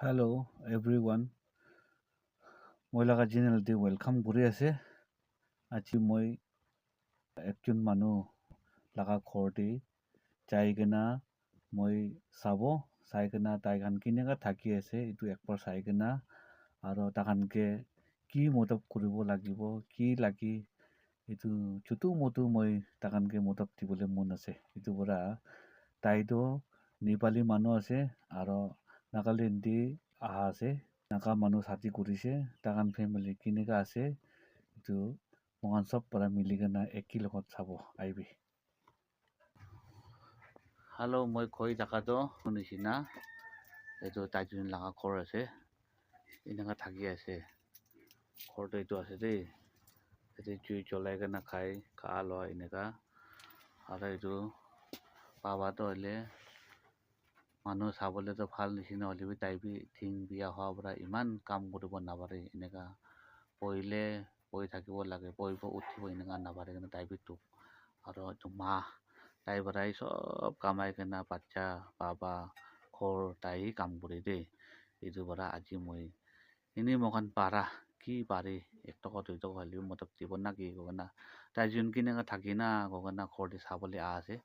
Hello everyone. মই লগা চেনেলটি welcome কৰি আছে। আজি মই একজন মানুহ লগা ঘৰতে যাই কিনা মই চাই কিনা তাইখান কেনেকা থাকি আছে এইটো একবাৰ চাই কিনা আৰু তাহানকে কি মদত কৰিব লাগিব কি লাগি এইটো চুটু মুটু মই তাহানকে মদত দিবলৈ মন আছে। এইটো পৰা তাইতো নেপালী মানুহ আছে আৰু নাগালেণ্ডে আহা আছে। নাগা মানুহ ছাতি কৰিছে তাহান ফেমিলি কেনেকা আছে এইটো মহান চব পৰা মিলি কিনা একেই লগত চাব আহিবি। হেল্ল' মই কৈ থাকাটো নিচিনা এইটো তাইজনী লগা ঘৰ আছে এনেকা থাকি আছে ঘৰটো এইটো আছে দেই এইটো জুই জ্বলাই কিনা খা লোৱা এনেকা আৰু এইটো পাবাটো হ'লে মানুহ চাবলৈতো ভাল নিচিনা হ'লেও তাই ঠিং বিয়া হোৱাৰ পৰা ইমান কাম কৰিব নাপাৰে এনেকা পঢ়ি থাকিব লাগে পঢ়িব উঠিব এনেকা নাপাৰে কিন্তু তাই তোক আৰু এইটো তাই পৰাই চব কামাই কিনা বাচ্চা বাবা ঘৰ তাই কাম কৰে দেই। এইটো পৰা আজি মই এনেই মকান পাৰা কি পাৰে 1 টকা 2 টকা হ'লেও মদত দিব না কি কনা তাই যোন কেনেকা থাকি না কনা ঘৰতে চাবলৈ আছে।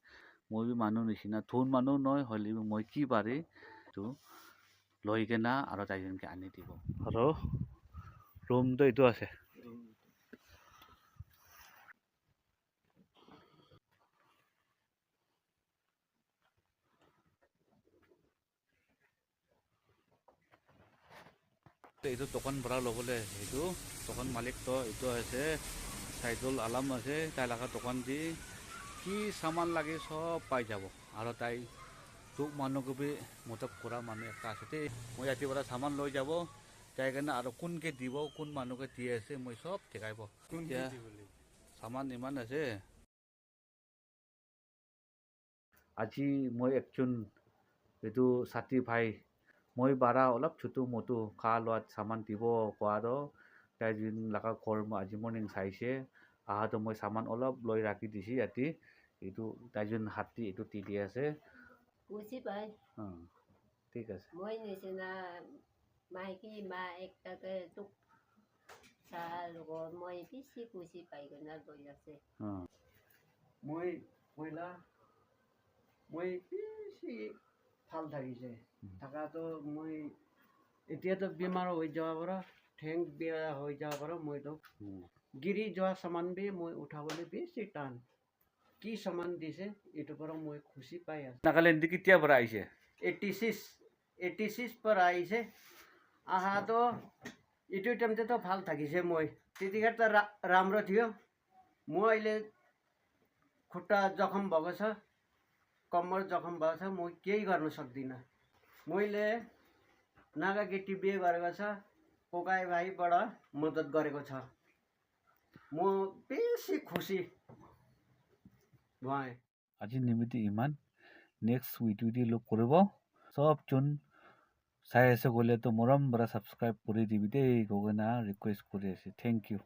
মই মানুহ নিচিনা ধন মানুহ নহয় হ'লেও মই কি পাৰে এইটো লৈ কিনা আৰু তাইজনকে আনি দিব আৰু ৰুমটো এইটো আছে। এইটো দোকান ভাড়া ল'বলৈ এইটো দোকান মালিকটো এইটো আছে সাইদুল আলম আছে তাই লগা দোকান দি কি সামান লাগে সব পাই যাব আৰু তাই তোক মানুহকে মদত কৰা মানুহ একটা আছে দেই। মই ইয়াতে পৰা সামান লৈ যাব যাই কিনে আৰু কোনকে দিব কোন মানুহকে দি আছে মই সব দেখাইব সামান ইমান আছে। আজি মই একজন এইটো ছাতি ভাই মই বাৰা অলপ চুটু মুটু খা লোৱাত সামান দিব কোৱাৰো তাই যোন লগা ঘৰ মই আজি মৰ্ণিং চাইছে আহাতো মই সামান অলপ লৈ ৰাখি দিছি ইয়াতে এইটো তাই যোন হাতী এইটো দি আছে বুজি পাই ঠিক আছে মই নিচিনা মাইকী মা একটাকে তোক চাহ লগত মই বেছি বুজি পাই কিনে লৈ আছে। মই পইলা মই বেছি ভাল থাকিছে থাকাটো মই এতিয়াতো বেমাৰ হৈ যাব পৰা ঠেং বেয়া হৈ যাব পৰা মইতো গিৰি যোৱা সামান বি মই উঠাবলৈ বেছি টান কি সামান দিছে এইটোৰ পৰা মই খুচি পাই আছো। নাগালেণ্ড কেতিয়া পৰা আহিছে 86 পৰা আহিছে আহাতো এইটো টাইমতেতো ভাল থাকিছে মই তেতিয়াতো राम्रो थियो म अहिले खुट्टा जखम भएको छ कम्मर जखम भएको छ म केही गर्न सक्दिनँ। मैले नागा केटी बिहे गरेको छ पोकाई भाइबाट मद्दत गरेको छ म बेसी खुसी भएँ। আজি নিমিতি ইমান নেক্সট ভিডিঅ'টি লগ কৰিব সবজন চাই আছে গ'লেতো মৰম পৰা ছাবস্ক্ৰাইব কৰি দিবি দেই গগনা ৰিকুৱেষ্ট কৰি আছে। Thank U.